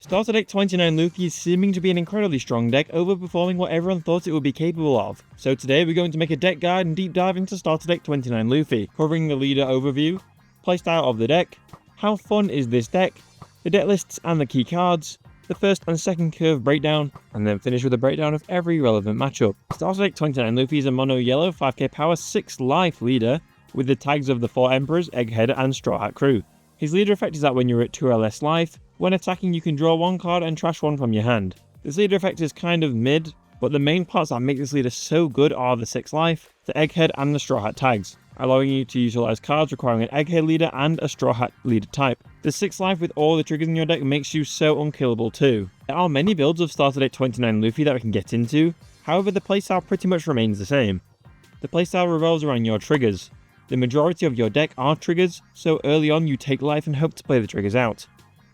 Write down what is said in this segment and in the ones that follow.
Starter Deck 29 Luffy is seeming to be an incredibly strong deck, overperforming what everyone thought it would be capable of. So today we're going to make a deck guide and deep dive into Starter Deck 29 Luffy, covering the leader overview, playstyle of the deck, how fun is this deck, the deck lists and the key cards, the first and second curve breakdown, and then finish with a breakdown of every relevant matchup. Starter Deck 29 Luffy is a mono yellow 5k power 6 life leader with the tags of the 4 Emperors, Egghead and Straw Hat crew. His leader effect is that when you're at 2 or less life, when attacking you can draw 1 card and trash 1 from your hand. This leader effect is kind of mid, but the main parts that make this leader so good are the 6 life, the Egghead and the Straw Hat tags, allowing you to utilize cards requiring an Egghead leader and a Straw Hat leader type. The 6 life with all the triggers in your deck makes you so unkillable too. There are many builds of Starter Deck 29 Luffy that we can get into, however the playstyle pretty much remains the same. The playstyle revolves around your triggers. The majority of your deck are triggers, so early on you take life and hope to play the triggers out.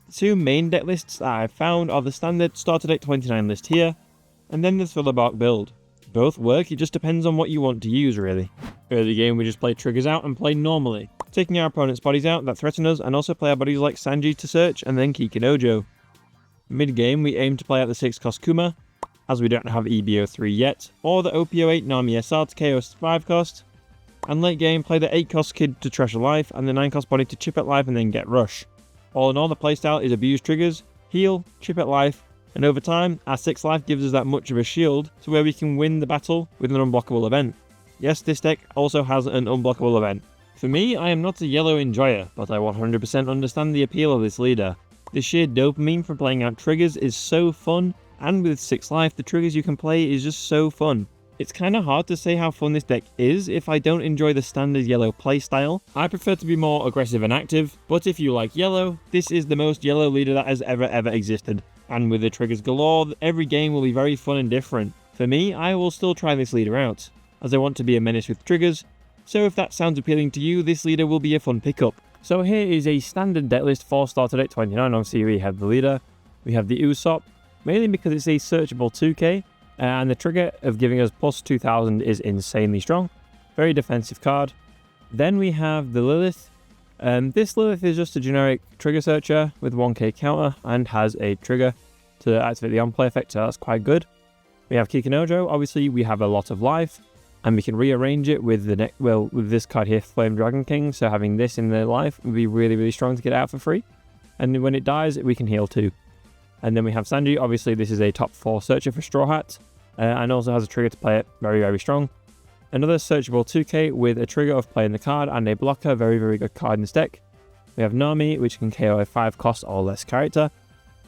The 2 main deck lists that I've found are the standard Starter Deck 29 list here, and then the Thriller Bark build. Both work, it just depends on what you want to use really. Early game we just play triggers out and play normally, taking our opponent's bodies out that threaten us and also play our bodies like Sanji to search and then Kikinojo. Mid game we aim to play out the 6 cost Kuma, as we don't have EBO3 yet, or the OPO8 Nami SR to KO 5 cost, and late game play the 8 cost Kid to trash a life and the 9 cost Bonney to chip at life and then get rush. All in all, the playstyle is abuse triggers, heal, chip at life, and over time, our 6 life gives us that much of a shield to where we can win the battle with an unblockable event. Yes, this deck also has an unblockable event. For me, I am not a yellow enjoyer, but I 100% understand the appeal of this leader. The sheer dopamine from playing out triggers is so fun, and with 6 life, the triggers you can play is just so fun. It's kinda hard to say how fun this deck is if I don't enjoy the standard yellow playstyle. I prefer to be more aggressive and active, but if you like yellow, this is the most yellow leader that has ever existed. And with the triggers galore, every game will be very fun and different. For me, I will still try this leader out, as I want to be a menace with triggers, so if that sounds appealing to you, this leader will be a fun pickup. So here is a standard deck list for Starter Deck 29. Obviously we have the leader, we have the Usopp, mainly because it's a searchable 2k, and the trigger of giving us plus 2000 is insanely strong. Very defensive card. Then we have the Lilith. This Lilith is just a generic trigger searcher with 1k counter and has a trigger to activate the on-play effect, so that's quite good. We have Kikinojo. Obviously we have a lot of life, and we can rearrange it with the with this card here, Flame Dragon King, so having this in the life would be really strong to get out for free. And when it dies, we can heal too. And then we have Sanji. Obviously this is a top 4 searcher for Straw Hat, and also has a trigger to play it, very strong. Another searchable 2k with a trigger of playing the card and a blocker, very good card in this deck. We have Nami, which can KO a 5 cost or less character.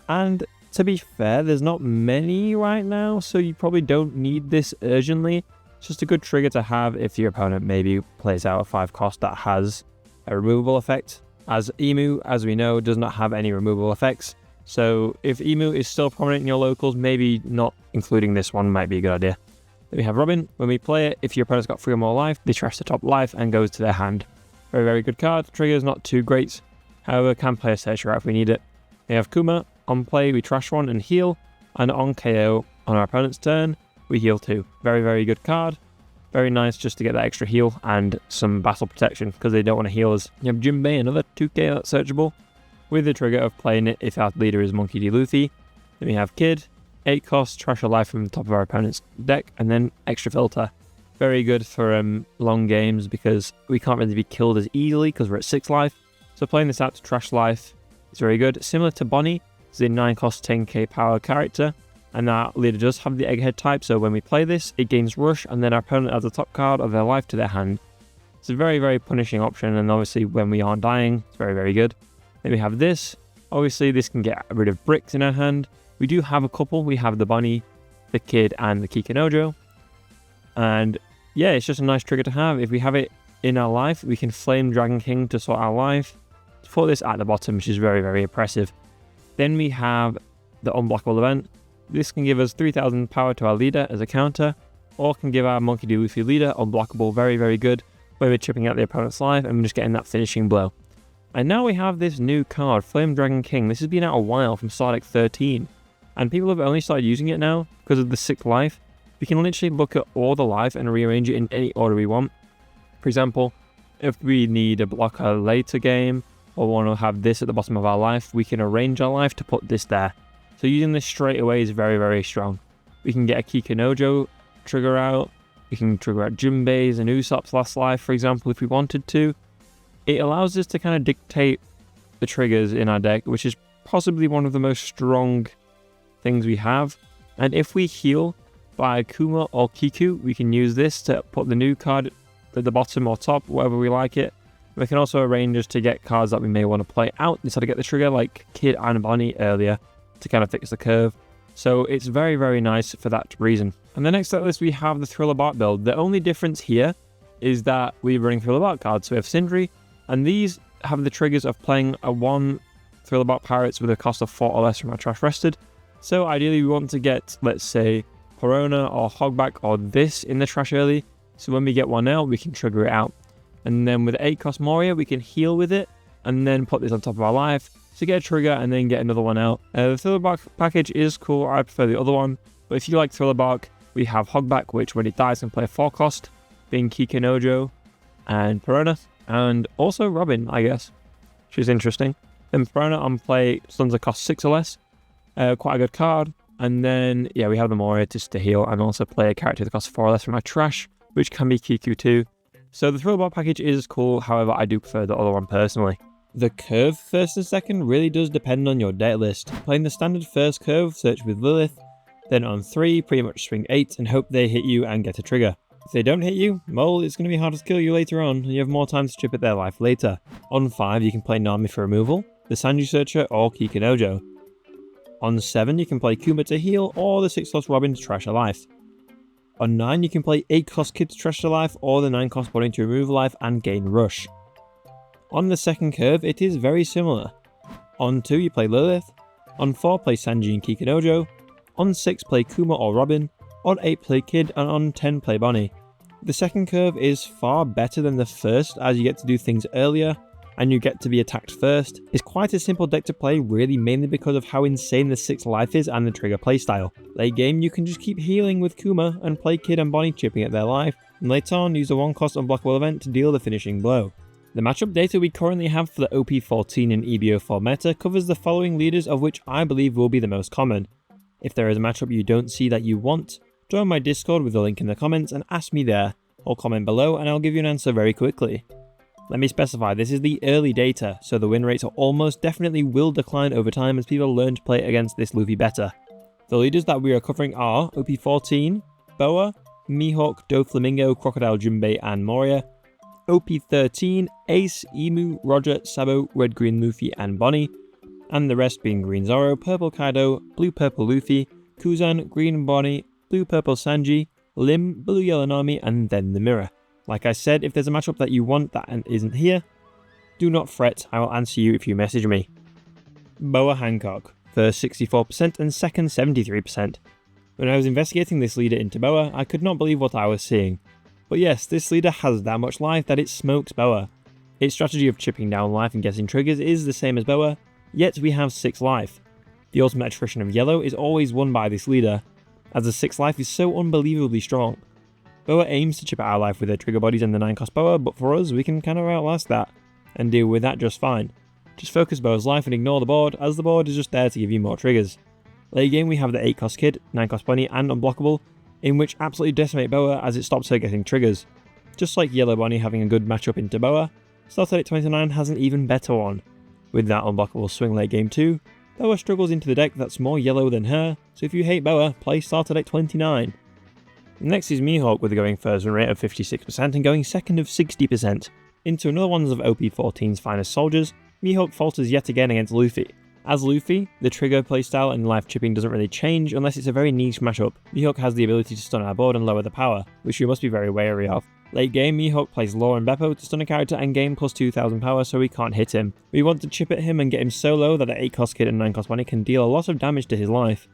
And to be fair, there's not many right now, so you probably don't need this urgently. It's just a good trigger to have if your opponent maybe plays out a 5 cost that has a removable effect, as Emu, as we know, does not have any removable effects. So if Emu is still prominent in your locals, maybe not including this one might be a good idea. Then we have Robin. When we play it, if your opponent's got 3 or more life, they trash the top life and goes to their hand. Very good card. The trigger is not too great, however can play a searcher out if we need it. We have Kuma. On play we trash 1 and heal, and on KO on our opponent's turn we heal 2. Very good card. Very nice just to get that extra heal and some battle protection because they don't want to heal us. You have Jinbe, another 2k that's searchable, with the trigger of playing it if our leader is Monkey D. Luffy. Then we have Kid, 8 costs, trash a life from the top of our opponent's deck, and then extra filter. Very good for long games because we can't really be killed as easily because we're at 6 life. So playing this out to trash life is very good. Similar to Bonney, it's a 9 cost 10k power character, and our leader does have the Egghead type, so when we play this, it gains rush, and then our opponent adds the top card of their life to their hand. It's a very punishing option, and obviously when we aren't dying, it's very good. Then we have this. Obviously this can get rid of bricks in our hand. We do have a couple. We have the Bonney, the Kid, and the Kikinojo. And yeah, it's just a nice trigger to have. If we have it in our life, we can Flame Dragon King to sort our life. Put this at the bottom, which is very impressive. Then we have the unblockable event. This can give us 3000 power to our leader as a counter, or can give our Monkey D. Luffy leader unblockable, very good, where we're chipping out the opponent's life and we're just getting that finishing blow. And now we have this new card, Flame Dragon King. This has been out a while from Starter Deck 13, and people have only started using it now because of the 6th life. We can literally look at all the life and rearrange it in any order we want. For example, if we need a blocker later game, or want to have this at the bottom of our life, we can arrange our life to put this there. So using this straight away is very, very strong. We can get a Kikanojo trigger out. We can trigger out Jinbe's and Usopp's last life, for example, if we wanted to. It allows us to kind of dictate the triggers in our deck, which is possibly one of the most strong things we have. And if we heal by Kuma or Kiku, we can use this to put the new card at the bottom or top, whatever we like it. We can also arrange us to get cards that we may want to play out instead of get the trigger, like Kid and Bonney earlier, to kind of fix the curve. So it's very, very nice for that reason. And the next set list, we have the Thriller Bark build. The only difference here is that we're running Thriller Bark cards. So we have Sindri, and these have the triggers of playing a 1 Thriller Bark Pirates with a cost of 4 or less from our trash rested. So ideally we want to get, let's say, Perona or Hogback or this in the trash early. So when we get one out, we can trigger it out. And then with 8 cost Moria, we can heal with it and then put this on top of our life to get a trigger and then get another one out. The Thriller Bark package is cool. I prefer the other one. But if you like Thriller Bark, we have Hogback, which when it dies can play a 4 cost, being Kikanojo and Perona. And also Robin, I guess, which is interesting. Then Perona on play stuns a cost 6 or less. Quite a good card. And then, yeah, we have the Moria just to heal and also play a character that costs 4 or less from my trash, which can be Kiku too. So the Thriller Bark package is cool, however, I do prefer the other one personally. The curve first and second really does depend on your deck list. Playing the standard first curve, search with Lilith, then on 3, pretty much swing 8 and hope they hit you and get a trigger. If they don't hit you, well, it's going to be harder to kill you later on, and you have more time to chip at their life later. On 5, you can play Nami for removal, the Sanji Searcher or Kikanojo. On 7, you can play Kuma to heal, or the 6 cost Robin to trash a life. On 9, you can play 8 cost Kid to trash a life, or the 9 cost Bonney to remove a life and gain rush. On the second curve, it is very similar. On 2, you play Lilith. On 4, play Sanji and Kikanojo. On 6, play Kuma or Robin. On 8, play Kid, and on 10, play Bonney. The second curve is far better than the first, as you get to do things earlier, and you get to be attacked first. It's quite a simple deck to play, really mainly because of how insane the 6 life is and the trigger playstyle. Late game, you can just keep healing with Kuma and play Kid and Bonney chipping at their life, and later on use a 1 cost unblockable event to deal the finishing blow. The matchup data we currently have for the OP14 and EBO4 meta covers the following leaders, of which I believe will be the most common. If there is a matchup you don't see that you want, join my Discord with the link in the comments and ask me there, or comment below and I'll give you an answer very quickly. Let me specify, this is the early data, so the win rates are almost definitely will decline over time as people learn to play against this Luffy better. The leaders that we are covering are OP14, Boa, Mihawk, Doflamingo, Crocodile, Jinbe and Moria. OP13, Ace, Emu, Roger, Sabo, Red Green Luffy and Bonney. And the rest being Green Zoro, Purple Kaido, Blue Purple Luffy, Kuzan, Green Bonney, Blue Purple Sanji, Lim, Blue Yellow Nami and then the Mirror. Like I said, if there's a matchup that you want that isn't here, do not fret, I will answer you if you message me. Boa Hancock, first 64% and second 73%. When I was investigating this leader into Boa, I could not believe what I was seeing. But yes, this leader has that much life that it smokes Boa. Its strategy of chipping down life and getting triggers is the same as Boa, yet we have 6 life. The ultimate attrition of yellow is always won by this leader, as the 6 life is so unbelievably strong. Boa aims to chip out our life with her trigger bodies and the 9 cost Boa, but for us we can kind of outlast that, and deal with that just fine. Just focus Boa's life and ignore the board, as the board is just there to give you more triggers. Late game we have the 8 cost Kid, 9 cost Bonney and Unblockable, in which absolutely decimate Boa as it stops her getting triggers. Just like Yellow Bonney having a good matchup into Boa, Starter 29 has an even better one. With that unblockable swing late game too, Boa struggles into the deck that's more yellow than her, so if you hate Boa, play Starter 29. Next is Mihawk with a going first win rate of 56% and going second of 60%. Into another one of OP14's finest soldiers, Mihawk falters yet again against Luffy. As Luffy, the trigger playstyle and life chipping doesn't really change unless it's a very niche matchup. Mihawk has the ability to stun our board and lower the power, which you must be very wary of. Late game, Mihawk plays Law and Beppo to stun a character and gain plus 2000 power so we can't hit him. We want to chip at him and get him so low that the 8 cost Kid and 9 cost Bonney can deal a lot of damage to his life.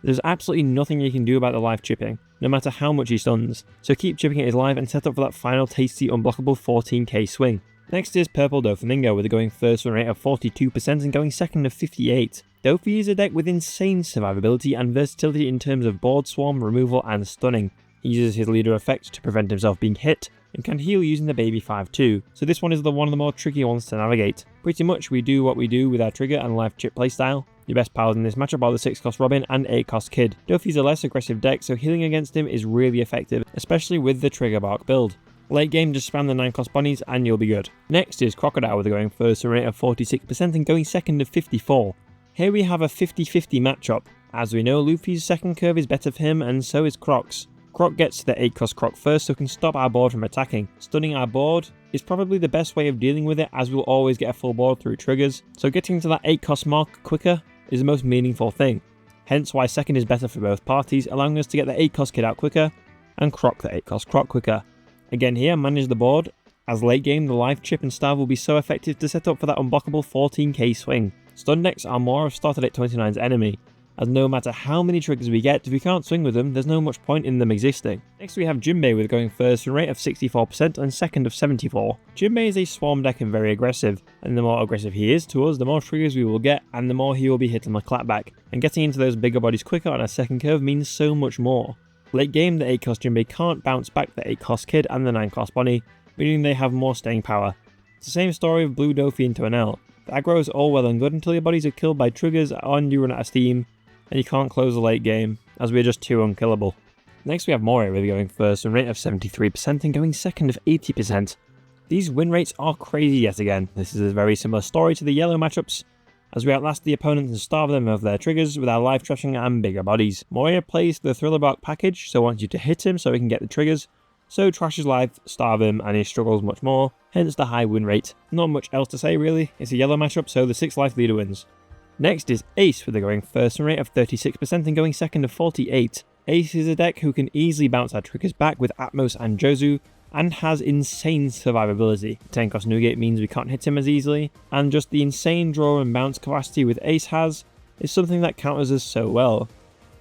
There's absolutely nothing you can do about the life chipping, no matter how much he stuns, so keep chipping at his life and set up for that final tasty unblockable 14k swing. Next is Purple Doflamingo with a going first win rate of 42% and going second of 58. Dofi is a deck with insane survivability and versatility in terms of board swarm, removal and stunning. He uses his leader effect to prevent himself being hit, and can heal using the Baby 5 too, so this one is one of the more tricky ones to navigate. Pretty much we do what we do with our trigger and life chip playstyle, Your best powers in this matchup are the 6-cost Robin and 8-cost Kid. Dofi's a less aggressive deck, so healing against him is really effective, especially with the Trigger Bark build. Late game, just spam the 9-cost Bonnies and you'll be good. Next is Crocodile with going first a rate of 46% and going second of 54%. Here we have a 50-50 matchup. As we know, Luffy's second curve is better for him and so is Croc's. Croc gets to the 8-cost Croc first so can stop our board from attacking. Stunning our board is probably the best way of dealing with it, as we'll always get a full board through triggers, so getting to that 8-cost mark quicker is the most meaningful thing. Hence why second is better for both parties, allowing us to get the 8-cost Kid out quicker and Croc the 8-cost Croc quicker. Again here, manage the board, as late game the life chip and starve will be so effective to set up for that unblockable 14k swing. Stun decks are more of Starter Deck 29's enemy, as no matter how many triggers we get, if we can't swing with them, there's no much point in them existing. Next we have Jinbe with going first a rate of 64% and second of 74%. Jinbe is a swarm deck and very aggressive, and the more aggressive he is to us, the more triggers we will get, and the more he will be hit on the clapback. And getting into those bigger bodies quicker on a second curve means so much more. Late game, the 8-cost Jinbe can't bounce back the 8-cost Kid and the 9-cost Bonney, meaning they have more staying power. It's the same story with Blue Dofi into an L. The aggro is all well and good until your bodies are killed by triggers and you run out of steam, and you can't close the late game, as we're just too unkillable. Next we have Moria with going first a rate of 73% and going second of 80%. These win rates are crazy yet again. This is a very similar story to the yellow matchups, as we outlast the opponents and starve them of their triggers with our life trashing and bigger bodies. Moria plays the Thriller Bark package, so wants you to hit him so he can get the triggers, so trash his life, starve him, and he struggles much more, hence the high win rate. Not much else to say really, it's a yellow matchup, so the 6 life leader wins. Next is Ace with a going first rate of 36% and going second of 48%. Ace is a deck who can easily bounce our triggers back with Atmos and Jozu, and has insane survivability. 10-cost Nugate means we can't hit him as easily, and just the insane draw and bounce capacity with Ace has is something that counters us so well.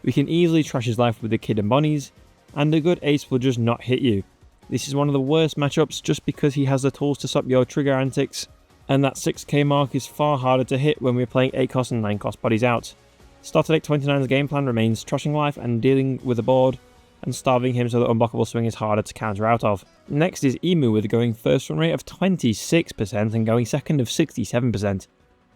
We can easily trash his life with the Kid and Bonnies, and a good Ace will just not hit you. This is one of the worst matchups just because he has the tools to stop your trigger antics, and that 6k mark is far harder to hit when we're playing 8-cost and 9-cost bodies out. Starter Deck 29's game plan remains trashing life and dealing with the board, and starving him so that unblockable swing is harder to counter out of. Next is Emu with a going first run rate of 26% and going second of 67%.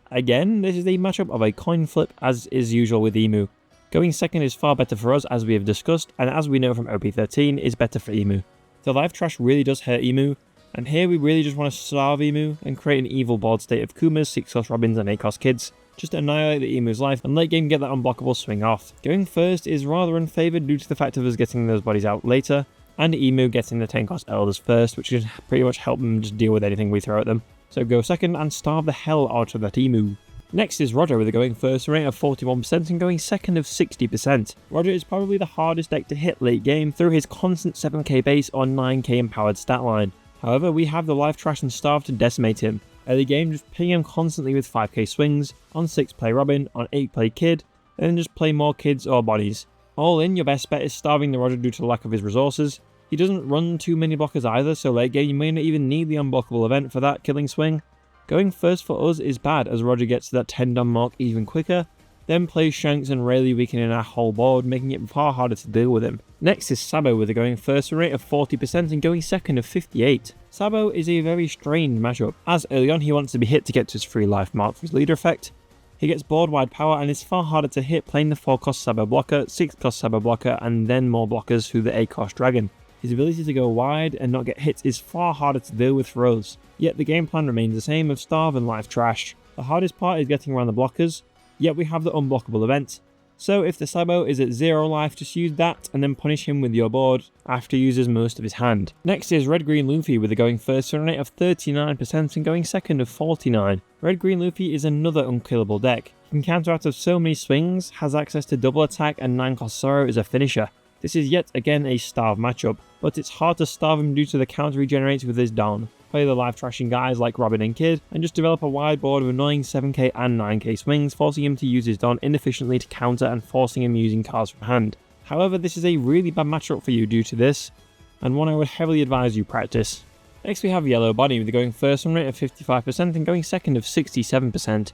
Again, this is a matchup of a coin flip as is usual with Emu. Going second is far better for us as we have discussed, and as we know from OP13 is better for Emu. The life trash really does hurt Emu, and here we really just want to starve Emu and create an evil board state of Kumas, 6-cost Robins and 8-cost Kids. Just annihilate the Emu's life and late game get that unblockable swing off. Going first is rather unfavoured due to the fact of us getting those bodies out later, and Emu getting the 10-cost Elders first, which can pretty much help them just deal with anything we throw at them. So go second and starve the hell out of that Emu. Next is Roger with a going first rate of 41% and going second of 60%. Roger is probably the hardest deck to hit late game through his constant 7k base or 9k empowered stat line. However, we have the life trash and starve to decimate him. Early game, just ping him constantly with 5k swings, on 6 play Robin, on 8 play Kid, and then just play more Kids or Bonnies. All in, your best bet is starving the Roger due to the lack of his resources. He doesn't run too many blockers either, so late game you may not even need the unblockable event for that killing swing. Going first for us is bad as Roger gets to that 10 dom mark even quicker, then plays Shanks and really weakening our whole board, making it far harder to deal with him. Next is Sabo with a going first rate of 40% and going second of 58%. Sabo is a very strange matchup, as early on he wants to be hit to get to his free life mark for his leader effect. He gets board wide power and is far harder to hit playing the 4-cost Sabo blocker, 6-cost Sabo blocker and then more blockers through the 8-cost Dragon. His ability to go wide and not get hits is far harder to deal with for us, yet the game plan remains the same of starve and life trash. The hardest part is getting around the blockers, yet we have the unblockable event. So if the Sabo is at 0 life, just use that and then punish him with your board after he uses most of his hand. Next is Red Green Luffy with a going first run rate of 39% and going second of 49%. Red Green Luffy is another unkillable deck. He can counter out of so many swings, has access to double attack and 9-cost Zoro is a finisher. This is yet again a starve matchup, but it's hard to starve him due to the counter he generates with his Dawn. Play the life trashing guys like Robin and Kid, and just develop a wide board of annoying 7k and 9k swings, forcing him to use his Dawn inefficiently to counter and forcing him using cards from hand. However, this is a really bad matchup for you due to this, and one I would heavily advise you practice. Next we have Yellow Bonney with a going first run rate of 55% and going second of 67%.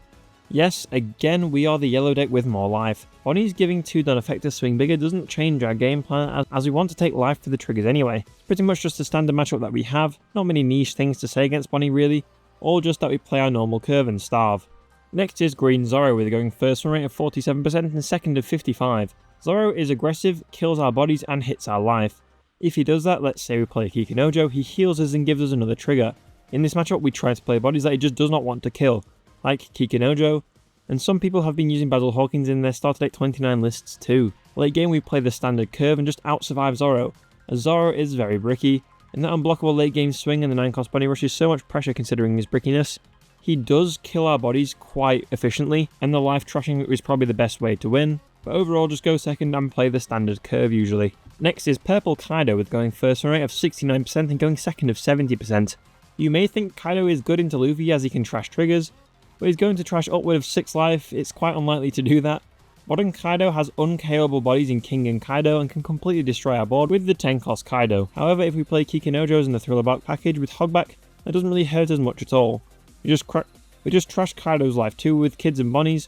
Yes, again we are the yellow deck with more life. Bonnie's giving 2 Dawn effect to swing bigger doesn't change our game plan as we want to take life for the triggers anyway. It's pretty much just a standard matchup that we have, not many niche things to say against Bonney really, or just that we play our normal curve and starve. Next is Green Zoro with a going first run rate of 47% and second of 55. Zoro is aggressive, kills our bodies and hits our life. If he does that, let's say we play Kikinojo, he heals us and gives us another trigger. In this matchup we try to play bodies that he just does not want to kill, like Kikinojo, and some people have been using Basil Hawkins in their starter deck 29 lists too. Late game we play the standard curve and just out-survive Zoro, as Zoro is very bricky, and that unblockable late game swing and the 9-cost Bonney rush is so much pressure considering his brickiness. He does kill our bodies quite efficiently, and the life trashing is probably the best way to win, but overall just go second and play the standard curve usually. Next is Purple Kaido with going first run rate of 69% and going second of 70%. You may think Kaido is good into Luffy as he can trash triggers, but he's going to trash upward of 6 life, it's quite unlikely to do that. Modern Kaido has unkillable bodies in King and Kaido and can completely destroy our board with the 10-cost Kaido. However, if we play Kikinojos in the Thriller Bark package with Hogback, that doesn't really hurt us much at all. We just trash Kaido's life too with Kids and Bonnies,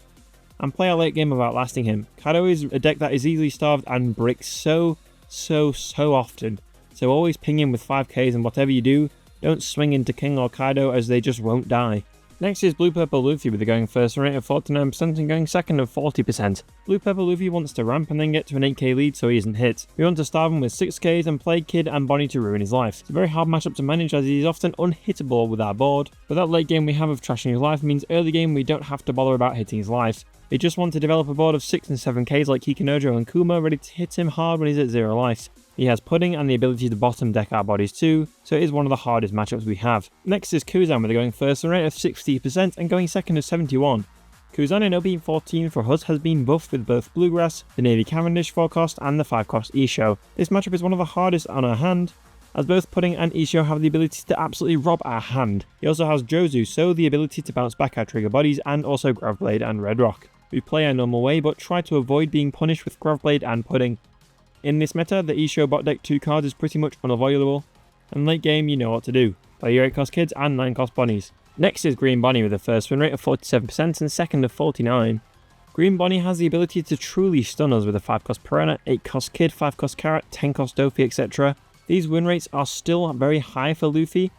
and play our late game of outlasting him. Kaido is a deck that is easily starved and bricks so often, so always ping him with 5Ks, and whatever you do, don't swing into King or Kaido as they just won't die. Next is Blue Purple Luffy with a going first rate of 49% and going second of 40%. Blue Purple Luffy wants to ramp and then get to an 8k lead so he isn't hit. We want to starve him with 6ks and play Kid and Bonney to ruin his life. It's a very hard matchup to manage as he is often unhittable with our board, but that late game we have of trashing his life means early game we don't have to bother about hitting his life. We just want to develop a board of 6 and 7ks like Kikinojo and Kuma ready to hit him hard when he's at 0 life. He has Pudding and the ability to bottom deck our bodies too, so it is one of the hardest matchups we have. Next is Kuzan with a going first rate of 60% and going second of 71. Kuzan in OB 14 for us has been buffed with both Bluegrass, the Navy Cavendish 4-cost and the 5-cost Isho. This matchup is one of the hardest on our hand, as both Pudding and Isho have the ability to absolutely rob our hand. He also has Jozu, so the ability to bounce back our trigger bodies, and also Graveblade and Red Rock. We play our normal way but try to avoid being punished with Graveblade and Pudding. In this meta, the Isho bot deck 2 cards is pretty much unavoidable, and late game you know what to do. Play your 8-cost Kids and 9-cost Bonnies. Next is Green Bonney with a first win rate of 47% and second of 49. Green Bonney has the ability to truly stun us with a 5-cost Piranha, 8-cost Kid, 5-cost Carrot, 10-cost Dofi, etc. These win rates are still very high for Luffy,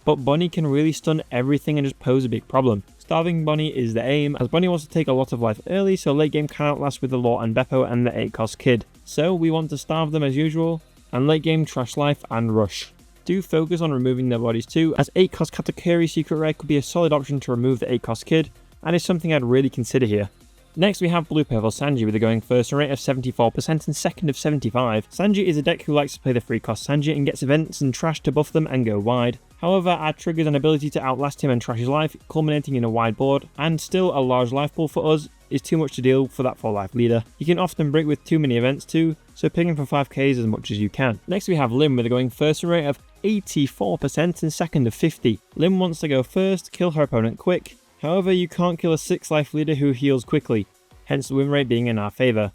but Bonney can really stun everything and just pose a big problem. Starving Bonney is the aim, as Bonney wants to take a lot of life early, so late game can outlast with the Law and Beppo and the 8-cost Kid. So we want to starve them as usual, and late game trash life and rush. Do focus on removing their bodies too, as 8-cost Katakuri Secret Rare could be a solid option to remove the 8-cost Kid, and is something I'd really consider here. Next we have Blue Purple Sanji with a going first rate of 74% and second of 75. Sanji is a deck who likes to play the 3-cost Sanji and gets events and trash to buff them and go wide. However, our triggers and ability to outlast him and trash his life, culminating in a wide board, and still a large life pool for us, is too much to deal for that 4-life leader. You can often break with too many events too, so ping him for 5Ks as much as you can. Next we have Lim with a going first rate of 84% and second of 50. Lim wants to go first, kill her opponent quick. However, you can't kill a 6-life leader who heals quickly, hence the win rate being in our favour.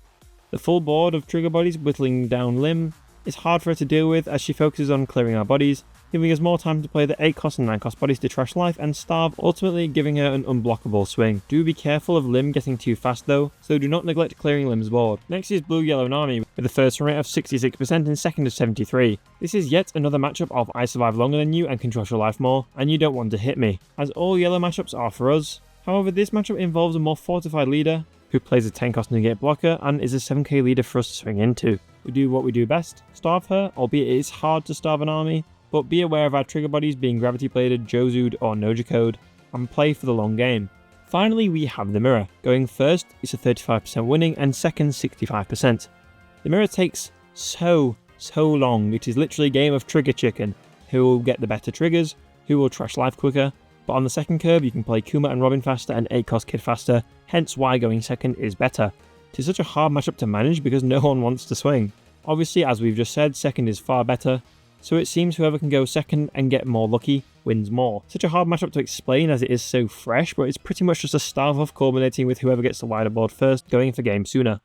The full board of trigger bodies whittling down Lim is hard for her to deal with as she focuses on clearing our bodies, giving us more time to play the 8-cost and 9-cost bodies to trash life and starve, ultimately giving her an unblockable swing. Do be careful of Lim getting too fast though, so do not neglect clearing Lim's board. Next is Blue Yellow Nami with a first rate of 66% and second of 73. This is yet another matchup of I survive longer than you and can trash your life more, and you don't want to hit me, as all yellow matchups are for us. However, this matchup involves a more fortified leader, who plays a 10-cost negate blocker and is a 7k leader for us to swing into. We do what we do best, starve her, albeit it is hard to starve an army, but be aware of our trigger bodies being gravity bladed, Jozu'd or Nojiko'd, and play for the long game. Finally we have the mirror. Going first is a 35% winning and second 65%. The mirror takes so long, it is literally a game of trigger chicken. Who will get the better triggers, who will trash life quicker, but on the second curve you can play Kuma and Robin faster and 8-cost Kid faster, hence why going second is better. It is such a hard matchup to manage because no one wants to swing. Obviously, as we've just said, second is far better, so it seems whoever can go second and get more lucky wins more. Such a hard matchup to explain as it is so fresh, but it's pretty much just a starve off culminating with whoever gets the wider board first going for game sooner.